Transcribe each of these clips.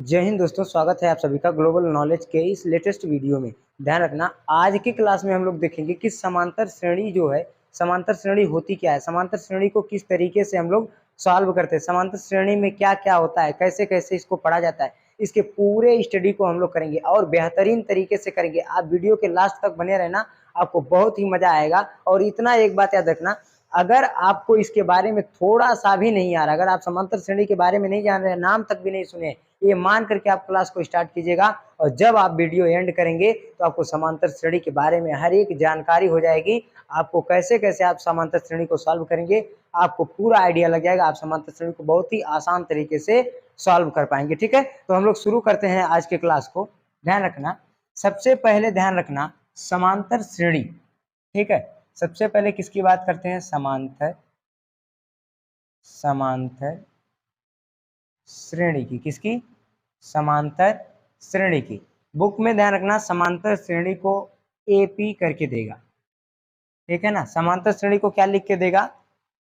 जय हिंद दोस्तों, स्वागत है आप सभी का ग्लोबल नॉलेज के इस लेटेस्ट वीडियो में। ध्यान रखना, आज की क्लास में हम लोग देखेंगे कि समांतर श्रेणी जो है, समांतर श्रेणी होती क्या है, समांतर श्रेणी को किस तरीके से हम लोग सॉल्व करते हैं, समांतर श्रेणी में क्या क्या होता है, कैसे कैसे इसको पढ़ा जाता है, इसके पूरे स्टडी को हम लोग करेंगे और बेहतरीन तरीके से करेंगे। आप वीडियो के लास्ट तक बने रहना, आपको बहुत ही मजा आएगा। और इतना एक बात याद रखना, अगर आपको इसके बारे में थोड़ा सा भी नहीं आ रहा, अगर आप समांतर श्रेणी के बारे में नहीं जान रहे, नाम तक भी नहीं सुने, ये मान करके आप क्लास को स्टार्ट कीजिएगा और जब आप वीडियो एंड करेंगे तो आपको समांतर श्रेणी के बारे में हर एक जानकारी हो जाएगी। आपको कैसे कैसे आप समांतर श्रेणी को सॉल्व करेंगे, आपको पूरा आइडिया लग जाएगा। आप समांतर श्रेणी को बहुत ही आसान तरीके से सॉल्व कर पाएंगे। ठीक है, तो हम लोग शुरू करते हैं आज के क्लास को। ध्यान रखना, सबसे पहले ध्यान रखना समांतर श्रेणी। ठीक है, सबसे पहले किसकी बात करते हैं? समांतर श्रेणी की। किसकी? समांतर श्रेणी की। बुक में ध्यान रखना, समांतर श्रेणी को एपी करके देगा। ठीक है ना, समांतर श्रेणी को क्या लिख के देगा?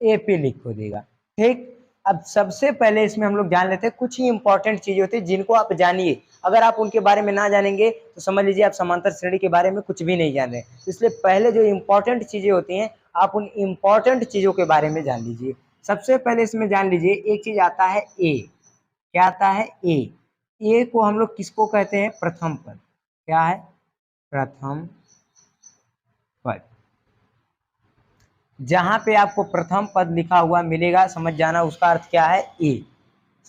एपी लिख के देगा। ठीक, अब सबसे पहले इसमें हम लोग जान लेते हैं कुछ ही इंपॉर्टेंट चीजें होती है जिनको आप जानिए। अगर आप उनके बारे में ना जानेंगे तो समझ लीजिए आप समांतर श्रेणी के बारे में कुछ भी नहीं जान रहे। इसलिए पहले जो इंपॉर्टेंट चीजें होती हैं, आप उन इंपॉर्टेंट चीजों के बारे में जान लीजिए। सबसे पहले इसमें जान लीजिए एक चीज आता है ए। क्या आता है? ए को हम लोग किसको कहते हैं? प्रथम पद। क्या है? प्रथम पद। जहां पे आपको प्रथम पद लिखा हुआ मिलेगा, समझ जाना उसका अर्थ क्या है? ए।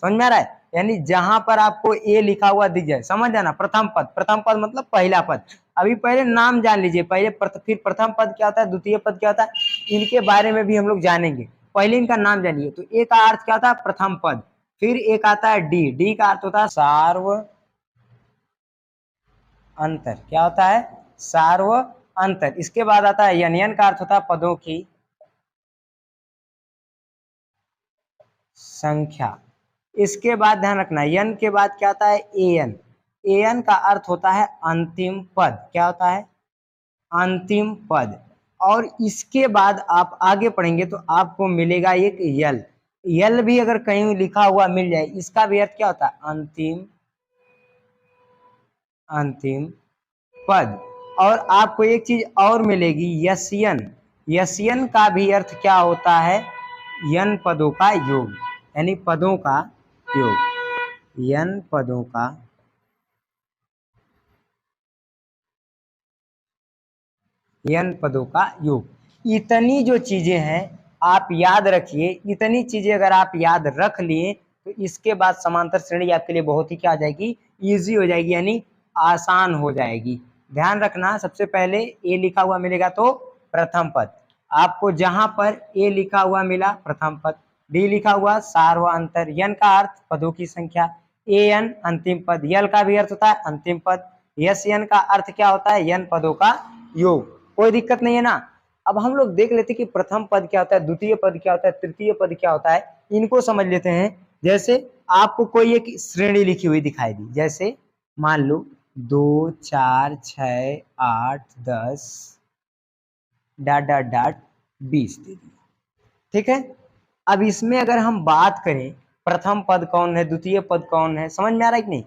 समझ में आ रहा है? यानी जहां पर आपको ए लिखा हुआ दिख जाए, समझ जाना प्रथम पद। प्रथम पद मतलब पहला पद। अभी पहले नाम जान लीजिए, पहले फिर प्रथम पद क्या होता है, द्वितीय पद क्या होता है, इनके बारे में भी हम लोग जानेंगे। पहले इनका नाम जानिए। तो ए का अर्थ क्या होता है? प्रथम पद। फिर एक आता है डी। डी का अर्थ होता है सार्व अंतर। क्या होता है? सार्व अंतर। इसके बाद आता है यन। यन का अर्थ होता है पदों की संख्या। इसके बाद ध्यान रखना, यन के बाद क्या आता है? एन। एन का अर्थ होता है अंतिम पद। क्या होता है? अंतिम पद। और इसके बाद आप आगे पढ़ेंगे तो आपको मिलेगा एक यल। यल भी अगर कहीं लिखा हुआ मिल जाए, इसका भी अर्थ क्या होता है? अंतिम पद। और आपको एक चीज और मिलेगी, यस्यन। यस्यन का भी अर्थ क्या होता है? यन पदों का योग, यानी पदों का योग। यन पदों का योग। इतनी जो चीजें हैं आप याद रखिए। इतनी चीजें अगर आप याद रख लिए तो इसके बाद समांतर श्रेणी आपके लिए बहुत ही क्या हो जाएगी? इजी हो जाएगी, यानी आसान हो जाएगी। ध्यान रखना, सबसे पहले ए लिखा हुआ मिलेगा तो प्रथम पद। आपको जहां पर ए लिखा हुआ मिला प्रथम पद, डी लिखा हुआ सार्व अंतर, यन का अर्थ पदों की संख्या, ए एन अंतिम पद, यल का भी अर्थ होता है अंतिम पद, यस यन का अर्थ क्या होता है? यन पदों का योग। कोई दिक्कत नहीं है ना। अब हम लोग देख लेते कि प्रथम पद क्या होता है, द्वितीय पद क्या होता है, तृतीय पद क्या होता है, इनको समझ लेते हैं। जैसे आपको कोई एक श्रेणी लिखी हुई दिखाई दी, जैसे मान लो 2 4 6 8 10 डॉट डॉट डॉट 20 दे दी। ठीक है, अब इसमें अगर हम बात करें प्रथम पद कौन है, द्वितीय पद कौन है, समझ में आ रहा है कि नहीं?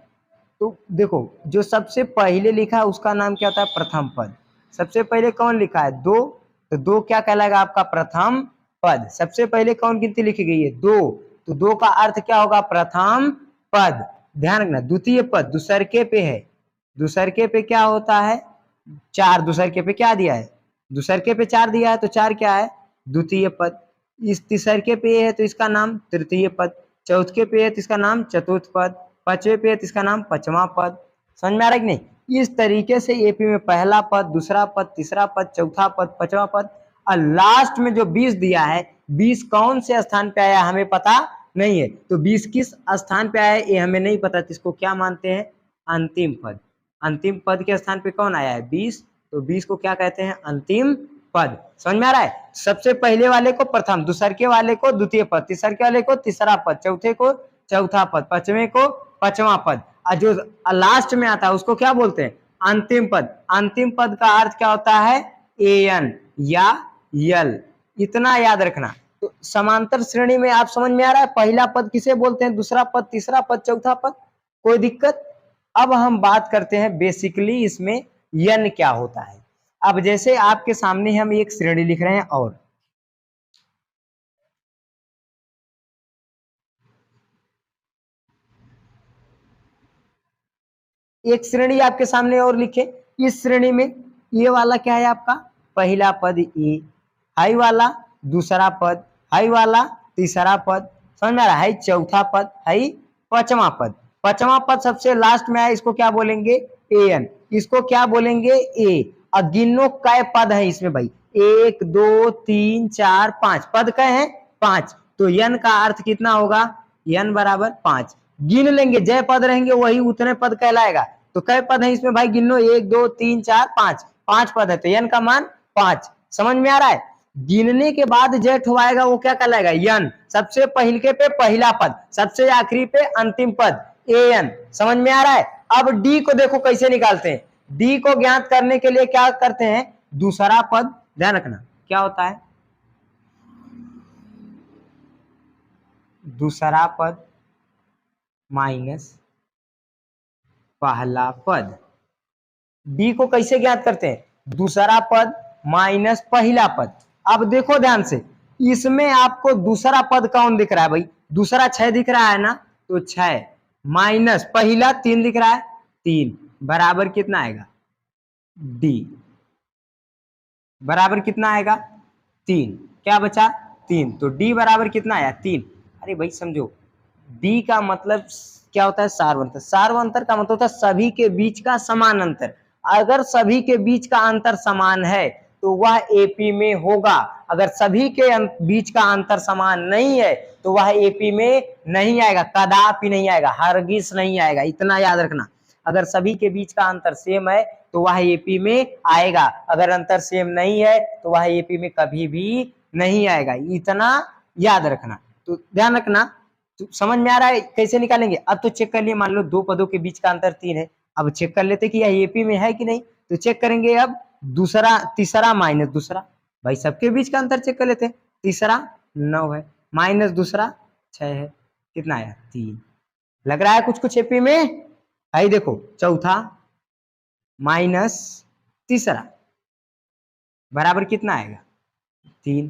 तो देखो, जो सबसे पहले लिखा है उसका नाम क्या होता है? प्रथम पद। सबसे पहले कौन लिखा है? 2, तो 2 क्या कहलाएगा? आपका प्रथम पद। सबसे पहले कौन गिनती लिखी गई है? 2, तो 2 का अर्थ क्या होगा? प्रथम पद। ध्यान रखना, द्वितीय पद दूसरके पे है। दूसरके पे क्या होता है? 4। दूसरके पे क्या दिया है? दूसरके पे 4 दिया है, तो 4 क्या है? द्वितीय पद। इस तीसरके पे है तो इसका नाम तृतीय पद। चौथे पे है तो इसका नाम चतुर्थ पद। पांचवे पे है तो इसका नाम पांचवा पद। समझ में आ रहा है कि नहीं? इस तरीके से एपी में पहला पद, दूसरा पद, तीसरा पद, चौथा पद, पांचवा पद, और लास्ट में जो 20 दिया है, 20 कौन से स्थान पे आया हमें पता नहीं है। तो 20 किस स्थान पे आया ये हमें नहीं पता, इसको क्या मानते हैं? अंतिम पद। अंतिम पद के स्थान पे कौन आया है? 20, तो 20 को क्या कहते हैं? अंतिम पद। समझ में आ रहा है? सबसे पहले वाले को प्रथम, दूसरके वाले को द्वितीय पद, तीसरके वाले को तीसरा पद, चौथे को चौथा पद, पांचवें को पांचवा पद, और जो लास्ट में आता है उसको क्या बोलते हैं? अंतिम पद। अंतिम पद का अर्थ क्या होता है? एन या यल। इतना याद रखना। तो समांतर श्रेणी में आप समझ में आ रहा है पहला पद किसे बोलते हैं, दूसरा पद, तीसरा पद, चौथा पद? कोई दिक्कत। अब हम बात करते हैं बेसिकली इसमें यन क्या होता है। अब जैसे आपके सामने हम एक श्रेणी लिख रहे हैं और एक श्रेणी आपके सामने और लिखे, इस श्रेणी में ये वाला क्या है आपका पहला पद ए, हाई वाला दूसरा पद, हाई वाला तीसरा पद, समझ में आ रहा है, चौथा पद, हाई पांचवा पद। पांचवा पद सबसे लास्ट में है, इसको क्या बोलेंगे एन, इसको क्या बोलेंगे ए। और गिनो कै पद है इसमें भाई, 1 2 3 4 5 पद कै हैं 5, तो यन का अर्थ कितना होगा, यन बराबर 5। गिन लेंगे, जय पद रहेंगे वही उतने पद कहलाएगा। तो कै पद है इसमें भाई गिनो, 1 2 3 4 5, 5 पद है, तो यन का मान 5। समझ में आ रहा है। गिनने के बाद जय ठुआएगा वो क्या कहलाएगा यन, सबसे पहले पे पहला पद, सबसे आखिरी पे अंतिम पद एन। समझ में आ रहा है। अब डी को देखो कैसे निकालते हैं, डी को ज्ञात करने के लिए क्या करते हैं, दूसरा पद, ध्यान रखना क्या होता है दूसरा पद माइनस पहला पद। डी को कैसे ज्ञात करते हैं, दूसरा पद माइनस पहला पद। अब देखो ध्यान से, इसमें आपको दूसरा पद कौन दिख रहा है भाई, दूसरा 6 दिख रहा है ना, तो 6 माइनस पहला 3 दिख रहा है, 3 बराबर कितना आएगा, डी बराबर कितना आएगा 3, क्या बचा 3, तो डी बराबर कितना आया 3। अरे भाई समझो, डी का मतलब क्या होता है सार्वंतर, सार्वंतर का मतलब होता है सभी के बीच का समान अंतर। अगर सभी के बीच का अंतर समान है तो वह एपी में होगा, अगर सभी के बीच का अंतर समान नहीं है तो वह एपी में नहीं आएगा, कदापि नहीं आएगा, हरगिज नहीं आएगा, इतना याद रखना। अगर सभी के बीच का अंतर सेम है तो वह एपी में आएगा, अगर अंतर सेम नहीं है तो वह एपी में कभी भी नहीं आएगा, इतना याद रखना। तो ध्यान रखना, तो समझ में आ रहा है कैसे निकालेंगे। अब तो चेक कर लिए, मान लो दो पदों के बीच का अंतर 3 है, अब चेक कर लेते कि यह एपी में है कि नहीं, तो चेक करेंगे। अब दूसरा तीसरा माइनस दूसरा, भाई सबके बीच का अंतर चेक कर लेते हैं, तीसरा 9 है माइनस दूसरा 6 है, कितना आया 3। लग रहा है कुछ कुछ एपी में, आई देखो चौथा माइनस तीसरा बराबर कितना आएगा 3।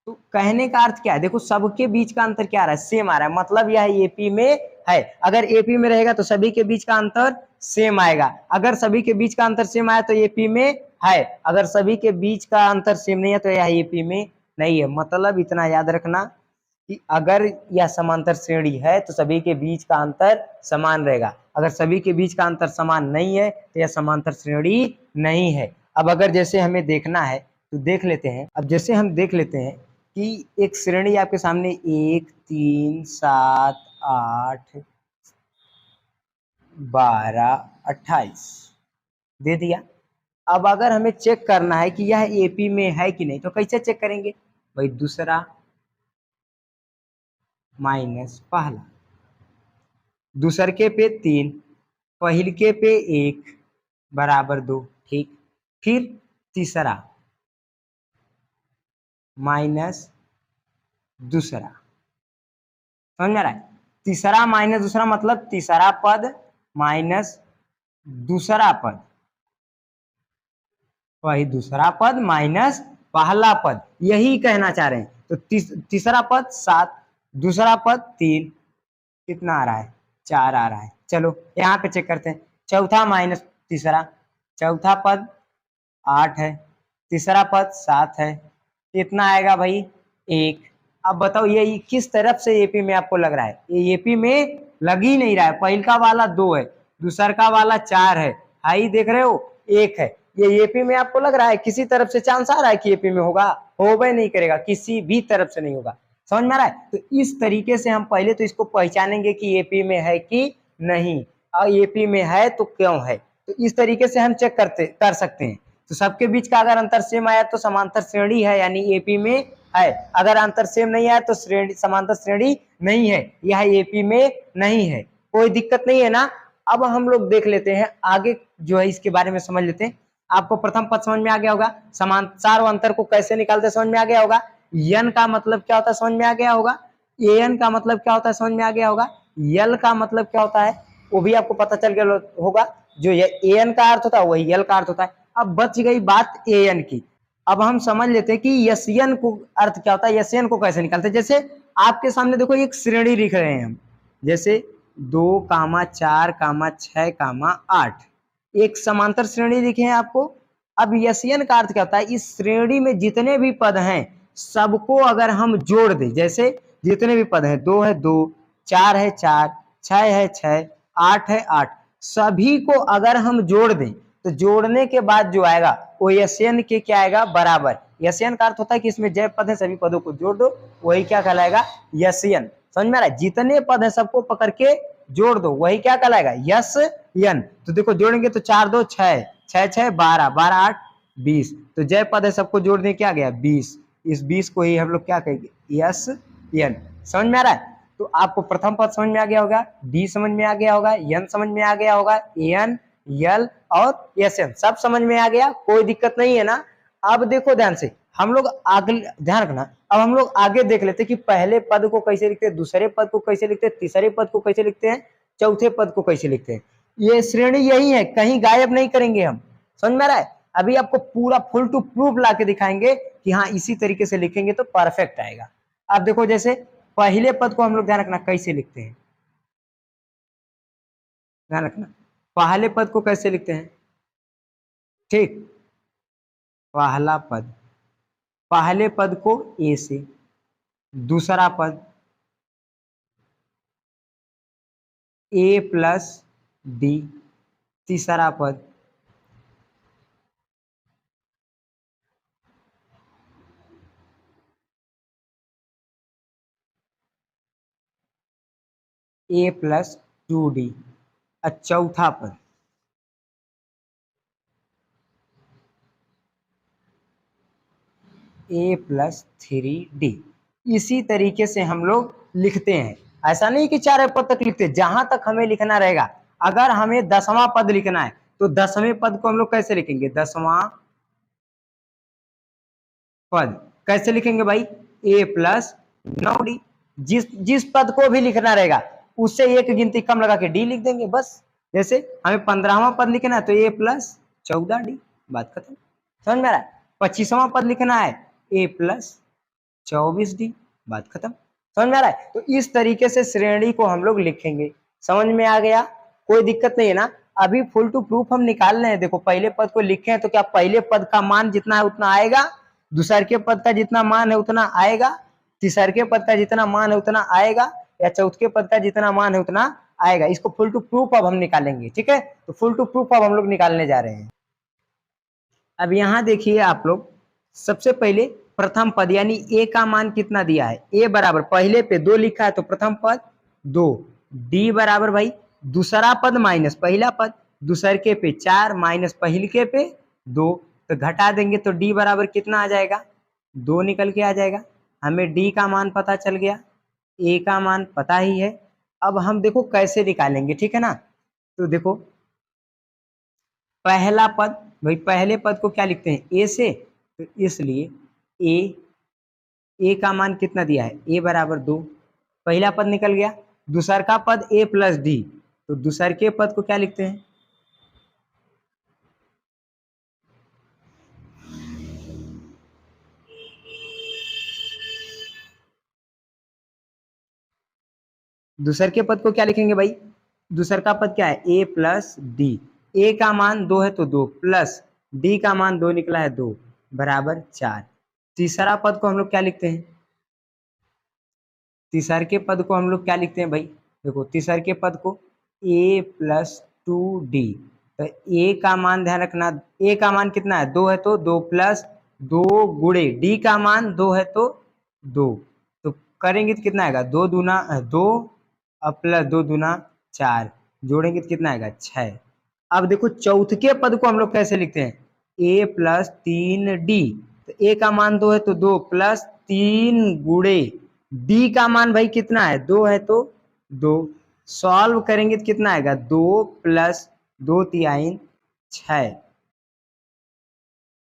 तो कहने का अर्थ क्या है, देखो सबके बीच का अंतर क्या आ रहा है, सेम आ रहा है, मतलब यह एपी में है। अगर एपी में रहेगा तो सभी के बीच का अंतर सेम आएगा, अगर सभी के बीच का अंतर सेम आया तो एपी में है, अगर सभी के बीच का अंतर सेम नहीं है तो यह एपी में नहीं है। मतलब इतना याद रखना कि अगर यह समांतर श्रेणी है तो सभी के बीच का अंतर समान रहेगा, अगर सभी के बीच का अंतर समान नहीं है तो यह समांतर श्रेणी नहीं है। अब अगर जैसे हमें देखना है तो देख लेते हैं। अब जैसे हम देख लेते हैं कि एक श्रेणी आपके सामने 1 3 7 8 12 28 दे दिया। अब अगर हमें चेक करना है कि यह एपी में है कि नहीं, तो कैसे चेक करेंगे भाई, दूसरा माइनस पहला, दूसर के पे 3, पहिल के पे 1 बराबर 2, ठीक। फिर तीसरा माइनस दूसरा, समझ में आ रहा है, तीसरा माइनस दूसरा मतलब तीसरा पद माइनस दूसरा पद, वही दूसरा पद माइनस पहला पद, यही कहना चाह रहे हैं। तो तीसरा पद 7, दूसरा पद 3, कितना आ रहा है 4 आ रहा है। चलो यहाँ पे चेक करते हैं, चौथा माइनस तीसरा, चौथा पद 8 है, तीसरा पद 7 है, कितना आएगा भाई 1। अब बताओ ये किस तरफ से एपी में आपको लग रहा है, ये एपी में लग ही नहीं रहा है। पहल का वाला 2 है, दूसर का वाला 4 है, हाई देख रहे हो 1 है, ये एपी में आपको लग रहा है, किसी तरफ से चांस आ रहा है कि एपी में होगा, होगा नहीं करेगा, किसी भी तरफ से नहीं होगा। समझ में आ रहा है। तो इस तरीके से हम पहले तो इसको पहचानेंगे कि एपी में है कि नहीं, और एपी में है तो क्यों है, तो इस तरीके से हम चेक कर सकते हैं। तो सबके बीच का अगर अंतर सेम आया तो समांतर श्रेणी है, यानी एपी में है, अगर अंतर सेम नहीं आया तो श्रेणी समांतर श्रेणी नहीं है, यह एपी में नहीं है, कोई दिक्कत नहीं है ना। अब हम लोग देख लेते हैं आगे जो है, इसके बारे में समझ लेते हैं। आपको प्रथम पद समझ में आ गया होगा, समांतर अंतर को कैसे निकालते समझ में आ गया होगा, यन का मतलब क्या होता है समझ में आ गया होगा, एन का मतलब क्या होता है समझ में आ गया होगा, यल का मतलब क्या होता है वो भी आपको पता चल गया होगा। जो ये an का अर्थ होता है वही l का अर्थ होता है। अब बच गई बात an की। अब हम समझ लेते हैं कि यसियन को अर्थ क्या होता है, यसियन को कैसे निकालते हैं। जैसे आपके सामने देखो एक श्रेणी लिख रहे हैं हम, जैसे 2, 4, 6, 8 एक समांतर श्रेणी लिखे हैं आपको। अब यसियन का अर्थ क्या होता है, इस श्रेणी में जितने भी पद हैं सबको अगर हम जोड़ दें, जैसे जितने भी पद हैं 2 है 2, 4 है 4, 6 है 6, 8 है 8, सभी को अगर हम जोड़ दें तो जोड़ने के बाद जो आएगा वो यसियन के क्या आएगा, बराबर। यसियन का अर्थ होता है कि इसमें जय पद है सभी पदों को जोड़ दो, वही क्या कहलाएगा, यसियन। समझ में आ रहा है, जितने पद है सबको पकड़ के जोड़ दो वही क्या कहलाएगा, यस यन। तो देखो जोड़ेंगे तो 4 2 6, 6 6 12, 12 8 20, तो जय पद है सबको जोड़ दें क्या गया 20। इस 20 को ही हम लोग क्या कहेंगे, यस यन। समझ में आ रहा है। तो आपको प्रथम पद समझ में आ गया होगा, डी समझ में आ गया होगा, यन समझ में आ गया होगा, एन यल और यस सब समझ में आ गया, कोई दिक्कत नहीं है ना। अब देखो ध्यान से, हम लोग आगे ध्यान रखना, अब हम लोग आगे देख लेते हैं कि पहले पद को कैसे लिखते हैं, दूसरे पद को कैसे लिखते हैं, तीसरे पद को कैसे लिखते हैं, चौथे पद को कैसे लिखते हैं। ये श्रेणी यही है, कहीं गायब नहीं करेंगे हम। समझ में आ रहा है। अभी आपको पूरा फुल टू प्रूफ ला के दिखाएंगे कि हाँ इसी तरीके से लिखेंगे तो परफेक्ट आएगा। अब देखो जैसे पहले पद को हम लोग ध्यान रखना कैसे लिखते हैं, ध्यान रखना पहले पद को कैसे लिखते हैं। ठीक, पहला पद, पहले पद को ए से, दूसरा पद ए प्लस डी, तीसरा पद ए प्लस 2d, चौथा पद ए प्लस 3d। इसी तरीके से हम लोग लिखते हैं। ऐसा नहीं कि 4 पद तक लिखते, जहां तक हमें लिखना रहेगा। अगर हमें 10वां पद लिखना है तो 10वें पद को हम लोग कैसे लिखेंगे, 10वां पद कैसे लिखेंगे भाई, ए प्लस 9d। जिस पद को भी लिखना रहेगा उससे एक गिनती कम लगा के डी लिख देंगे बस। जैसे हमें 15वां पद लिखना है तो ए प्लस 14d, बात खत्म। समझ में आ रहा है। 25वां पद लिखना है ए प्लस 24d, बात खत्म। समझ में आ रहा है। तो इस तरीके से श्रेणी को हम लोग लिखेंगे। समझ में आ गया, कोई दिक्कत नहीं है ना। अभी फुल टू प्रूफ हम निकाल रहे हैं। देखो पहले पद को लिखे हैं तो क्या पहले पद का मान जितना है उतना आएगा, दूसरे के पद का जितना मान है उतना आएगा, तीसरे के पद का जितना मान है उतना आएगा, या चौथे पद का जितना मान है उतना आएगा। इसको फुल टू प्रूफ अब हम निकालेंगे। ठीक है, तो फुल टू प्रूफ अब हम लोग निकालने जा रहे हैं। अब यहाँ देखिए आप लोग, सबसे पहले प्रथम पद यानी ए का मान कितना दिया है, ए बराबर पहले पे 2 लिखा है तो प्रथम पद 2, डी बराबर भाई दूसरा पद माइनस पहला पद, दूसरे के पे 4 माइनस पहले के पे 2, तो घटा देंगे तो डी बराबर कितना आ जाएगा, 2 निकल के आ जाएगा। हमें डी का मान पता चल गया, ए का मान पता ही है। अब हम देखो कैसे निकालेंगे, ठीक है ना। तो देखो पहला पद, भाई पहले पद को क्या लिखते हैं, ए से, तो इसलिए ए का मान कितना दिया है, ए बराबर 2, पहला पद निकल गया। दूसरा का पद ए प्लस डी, तो दूसरे के पद को क्या लिखते हैं, दूसरे के पद को क्या लिखेंगे भाई, दूसरा का पद क्या है, ए प्लस डी। ए का मान 2 है तो 2 प्लस डी का मान 2 निकला है 2 बराबर 4। तीसरा पद को हम लोग क्या लिखते हैं, तीसरे के पद को हम लोग क्या लिखते हैं भाई, देखो तीसरे के पद को ए प्लस 2d, तो ए का मान ध्यान रखना, ए का मान कितना है 2 है तो 2 प्लस 2 गुणे डी का मान 2 है तो 2, तो करेंगे तो कितना आएगा 2 दूना 2 प्लस 2 दूना 4, जोड़ेंगे तो कितना आएगा 6। अब देखो चौथे पद को हम लोग कैसे लिखते हैं, ए प्लस 3d, तो ए का मान 2 है तो 2 प्लस 3 गुणे डी का मान भाई कितना है 2 है तो 2, सॉल्व करेंगे तो कितना आएगा 2 प्लस 2 तिहाई 6,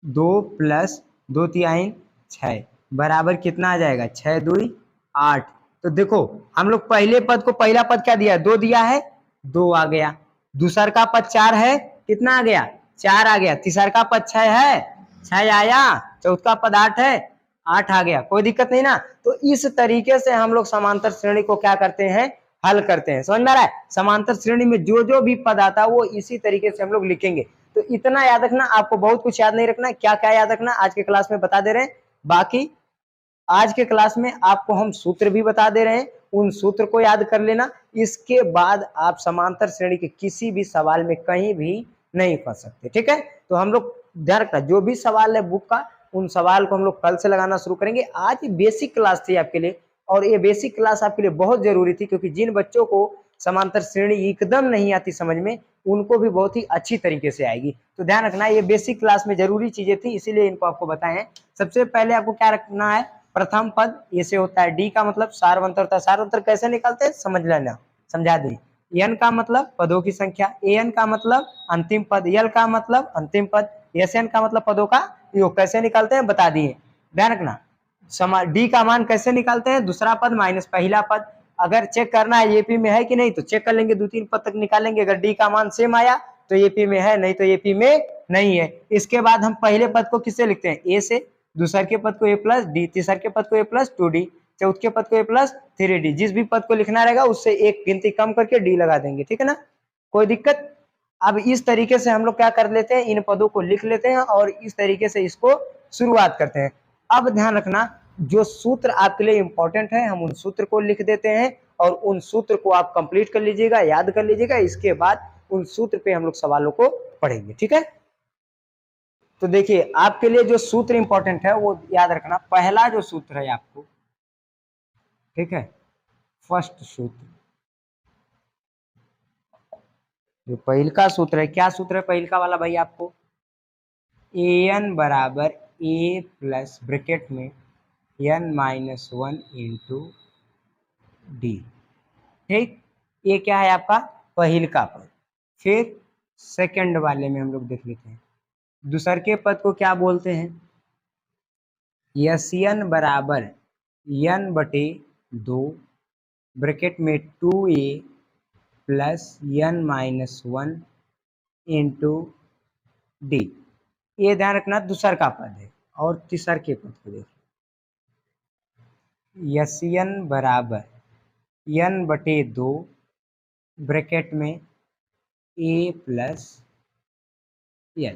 2 प्लस 2 तिहाई 6 बराबर कितना आ जाएगा 6 2 8। तो देखो हम लोग पहले पद को, पहला पद क्या दिया है 2 दिया है, 2 आ गया। दूसर का पद 4 है, कितना आ गया? 4 आ गया। तीसर का पद 6 है, 6 आया। चौथ का पद 8 है, 8 आ गया। कोई दिक्कत नहीं ना। तो इस तरीके से हम लोग समांतर श्रेणी को क्या करते हैं? हल करते हैं। समझ में आ रहा है? समांतर श्रेणी में जो जो भी पद आता है वो इसी तरीके से हम लोग लिखेंगे। तो इतना याद रखना, आपको बहुत कुछ याद नहीं रखना। क्या क्या याद रखना आज के क्लास में बता दे रहे हैं। बाकी आज के क्लास में आपको हम सूत्र भी बता दे रहे हैं, उन सूत्र को याद कर लेना। इसके बाद आप समांतर श्रेणी के किसी भी सवाल में कहीं भी नहीं फंस सकते। ठीक है? तो हम लोग ध्यान रखना, जो भी सवाल है बुक का, उन सवाल को हम लोग कल से लगाना शुरू करेंगे। आज बेसिक क्लास थी आपके लिए, और ये बेसिक क्लास आपके लिए बहुत जरूरी थी, क्योंकि जिन बच्चों को समांतर श्रेणी एकदम नहीं आती समझ में, उनको भी बहुत ही अच्छी तरीके से आएगी। तो ध्यान रखना, ये बेसिक क्लास में जरूरी चीजें थी, इसीलिए इनको आपको बताएं। सबसे पहले आपको क्या रखना है? प्रथम पद ऐसे होता है, डी का मतलब सार्वंतर होता है। सार्वंतर कैसे निकालते हैं समझ लेना, समझा दी। एन का मतलब पदों की संख्या, एन का मतलब अंतिम पद, यल का मतलब अंतिम पद, एन का मतलब पदों का योग। कैसे निकालते हैं बता दिए। ध्यान रखना, डी का मान कैसे निकालते हैं? दूसरा पद माइनस पहला पद। अगर चेक करना है एपी में है कि नहीं, तो चेक कर लेंगे, 2-3 पद तक निकालेंगे। अगर डी का मान सेम आया तो एपी में है, नहीं तो एपी में नहीं है। इसके बाद हम पहले पद को किससे लिखते हैं? ए से। दूसर के पद को ए प्लस डी, तीसर के पद को ए प्लस 2d, चौथ के पद को ए प्लस 3d। जिस भी पद को लिखना रहेगा उससे एक गिनती कम करके डी लगा देंगे। ठीक है ना? कोई दिक्कत? अब इस तरीके से हम लोग क्या कर लेते हैं? इन पदों को लिख लेते हैं और इस तरीके से इसको शुरुआत करते हैं। अब ध्यान रखना, जो सूत्र आपके लिए इंपॉर्टेंट है हम उन सूत्र को लिख देते हैं, और उन सूत्र को आप कंप्लीट कर लीजिएगा, याद कर लीजिएगा। इसके बाद उन सूत्र पे हम लोग सवालों को पढ़ेंगे। ठीक है? तो देखिए, आपके लिए जो सूत्र इंपॉर्टेंट है वो याद रखना। पहला जो सूत्र है आपको, ठीक है, फर्स्ट सूत्र, जो पहिल का सूत्र है, क्या सूत्र है पहिल का वाला भाई? आपको an बराबर a प्लस ब्रैकेट में n माइनस 1 इंटू डी। ठीक, ये क्या है आपका? पहिल का पद। फिर सेकंड वाले में हम लोग देख लेते हैं, दूसर के पद को क्या बोलते हैं? यन बराबर n बटे 2 ब्रैकेट में 2a plus n minus 1 into D. ये ध्यान रखना, दूसर का पद है। और तीसर के पद को देखिए, यन बराबर n बटे 2 ब्रैकेट में a प्लस n।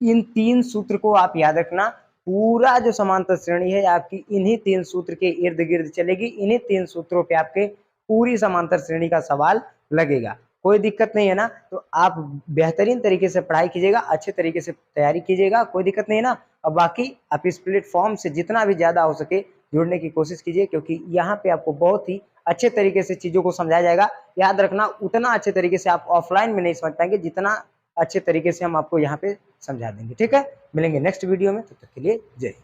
इन 3 सूत्र को आप याद रखना। पूरा जो समांतर श्रेणी है आपकी इन्हीं 3 सूत्र के इर्द गिर्द चलेगी। इन्हीं 3 सूत्रों पे आपके पूरी समांतर श्रेणी का सवाल लगेगा। कोई दिक्कत नहीं है ना? तो आप बेहतरीन तरीके से पढ़ाई कीजिएगा, अच्छे तरीके से तैयारी कीजिएगा, कोई दिक्कत नहीं है ना? और बाकी आप इस प्लेटफॉर्म से जितना भी ज्यादा हो सके जुड़ने की कोशिश कीजिए, क्योंकि यहाँ पे आपको बहुत ही अच्छे तरीके से चीजों को समझाया जाएगा। याद रखना, उतना अच्छे तरीके से आप ऑफलाइन में नहीं समझ पाएंगे जितना अच्छे तरीके से हम आपको यहाँ पे समझा देंगे। ठीक है? मिलेंगे नेक्स्ट वीडियो में, तब तक के लिए जय हिंद।